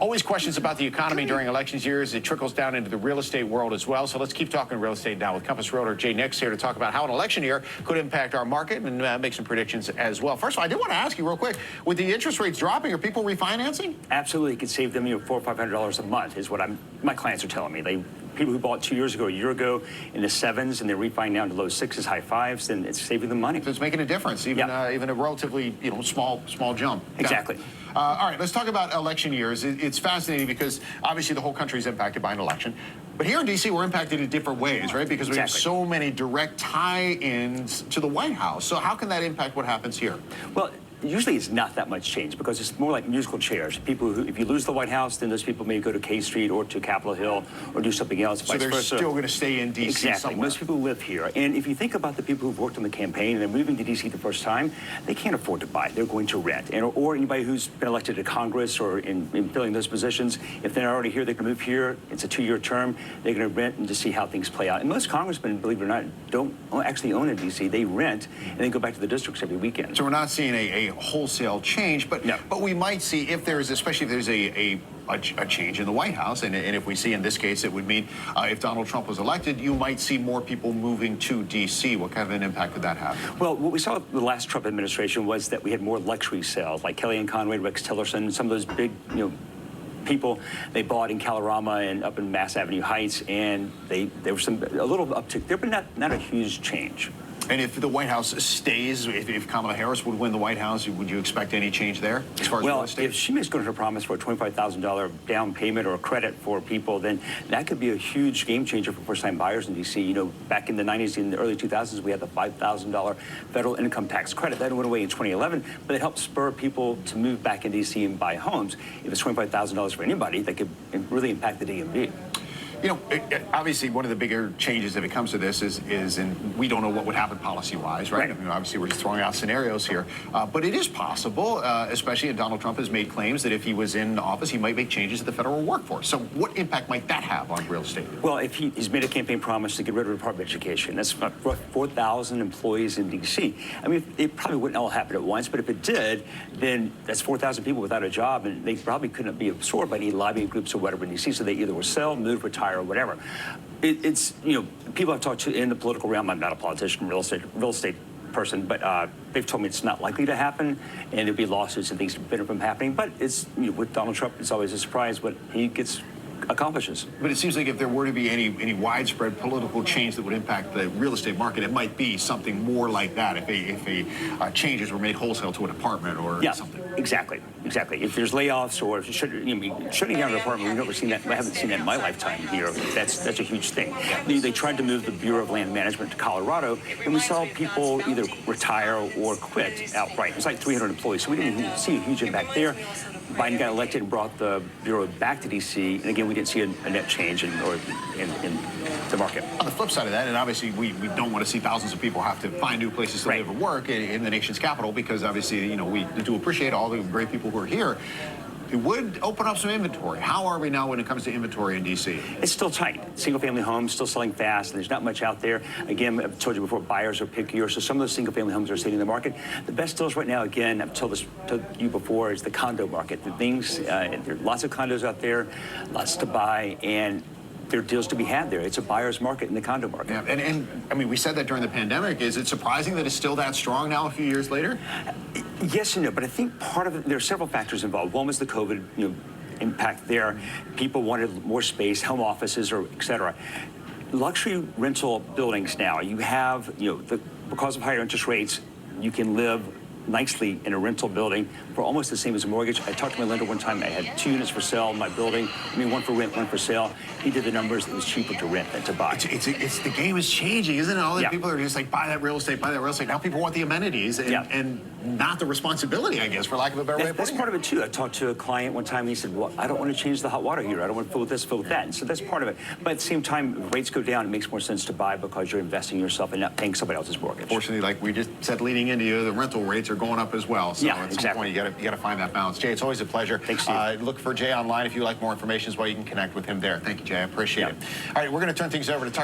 Always questions about the economy during elections years. It trickles down into the real estate world as well. So let's keep talking real estate now with Compass Realtor Jay Nix here to talk about how an election year could impact our market and make some predictions as well. First of all, I did want to ask you real quick, with the interest rates dropping, are people refinancing? Absolutely. It could save them, $400 or $500 a month is what my clients are telling me. People who bought 2 years ago, a year ago, in the 7s, and they're refining down to low 6s, high 5s, then it's saving them money. So it's making a difference, even a relatively small jump. Exactly. All right, let's talk about election years. It's fascinating because obviously the whole country is impacted by an election. But here in D.C., we're impacted in different ways, right? Because we have so many direct tie-ins to the White House. So how can that impact what happens here? Well, usually it's not that much change because it's more like musical chairs. People who, if you lose the White House, then those people may go to K Street or to Capitol Hill or do something else. So they're still going to stay in D.C. Exactly. somewhere. Most people live here. And if you think about the people who've worked on the campaign and they're moving to D.C. the first time, they can't afford to buy. They're going to rent. Or anybody who's been elected to Congress or in filling those positions, if they're already here, they can move here. It's a 2-year term. They're going to rent and just see how things play out. And most congressmen, believe it or not, don't actually own in D.C. They rent and then go back to the districts every weekend. So we're not seeing a wholesale change, but we might see if there's, especially if there's a change in the White House, and if we see in this case, it would mean if Donald Trump was elected, you might see more people moving to D.C. What kind of an impact would that have? Well, what we saw with the last Trump administration was that we had more luxury sales, like Kellyanne Conway, Rex Tillerson, some of those big, people they bought in Kalorama and up in Mass Avenue Heights, and there was a little uptick there, but not a huge change. And if the White House stays, if Kamala Harris would win the White House, would you expect any change there as far as real estate? If she makes good on her promise for a $25,000 down payment or a credit for people, then that could be a huge game changer for first-time buyers in D.C. Back in the 90s and the early 2000s, we had the $5,000 federal income tax credit. That went away in 2011, but it helped spur people to move back in D.C. and buy homes. If it's $25,000 for anybody, that could really impact the DMV. Obviously, one of the bigger changes if it comes to this is and we don't know what would happen policy-wise, right? I mean, obviously, we're just throwing out scenarios here. But it is possible, especially if Donald Trump has made claims that if he was in office, he might make changes to the federal workforce. So what impact might that have on real estate? Well, if he's made a campaign promise to get rid of the Department of Education, that's 4,000 employees in D.C. I mean, it probably wouldn't all happen at once, but if it did, then that's 4,000 people without a job, and they probably couldn't be absorbed by any lobbying groups or whatever in D.C., so they either will sell, move, retire, or whatever. It's people I've talked to in the political realm. I'm not a politician, real estate person, but they've told me it's not likely to happen, and there'll be lawsuits and things to prevent it from happening. But it's with Donald Trump, it's always a surprise what he accomplishes. But it seems like if there were to be any widespread political change that would impact the real estate market, it might be something more like that. If changes were made wholesale to a department or something. Exactly. If there's layoffs or if shutting down an department, we've never seen that. I haven't seen that in my lifetime here. That's a huge thing. They tried to move the Bureau of Land Management to Colorado, and we saw people either retire or quit outright. It's like 300 employees, so we didn't see a huge impact there. Biden got elected and brought the Bureau back to D.C., and again, we didn't see a net change in the market. On the flip side of that, and obviously we don't want to see thousands of people have to find new places to live and work in the nation's capital, because obviously, we do appreciate all the great people who are here. It would open up some inventory. How are we now when it comes to inventory in D.C.? It's still tight. Single-family homes still selling fast, and there's not much out there. Again, I've told you before, buyers are pickier, so some of those single-family homes are sitting in the market. The best deals right now, again, I've told you before, is the condo market. There are lots of condos out there, lots to buy, and there are deals to be had there. It's a buyer's market in the condo market. Yeah, and I mean, we said that during the pandemic. Is it surprising that it's still that strong now a few years later? Yes and no, but I think part of it, there are several factors involved. One was the COVID impact there. People wanted more space, home offices, or et cetera. Luxury rental buildings now, you have, because of higher interest rates, you can live nicely in a rental building for almost the same as a mortgage. I talked to my lender one time. I had 2 units for sale in my building. One for rent, one for sale. He did the numbers. It was cheaper to rent than to buy. It's the game is changing, isn't it? All the people are just like, buy that real estate, buy that real estate. Now people want the amenities and not the responsibility, I guess, for lack of a better way of putting it. That's part of it, too. I talked to a client one time, and he said, well, I don't want to change the hot water heater. I don't want to fill with this, fill with that. And so that's part of it. But at the same time, if rates go down, it makes more sense to buy because you're investing in yourself and not paying somebody else's mortgage. Fortunately, like we just said leading into you, the rental rates are going up as well. So at some point, you got to find that balance. Jay, it's always a pleasure. Thanks, Steve. Look for Jay online if you like more information as well. You can connect with him there. Thank you, Jay. I appreciate it. All right, we're going to turn things over to Tucker.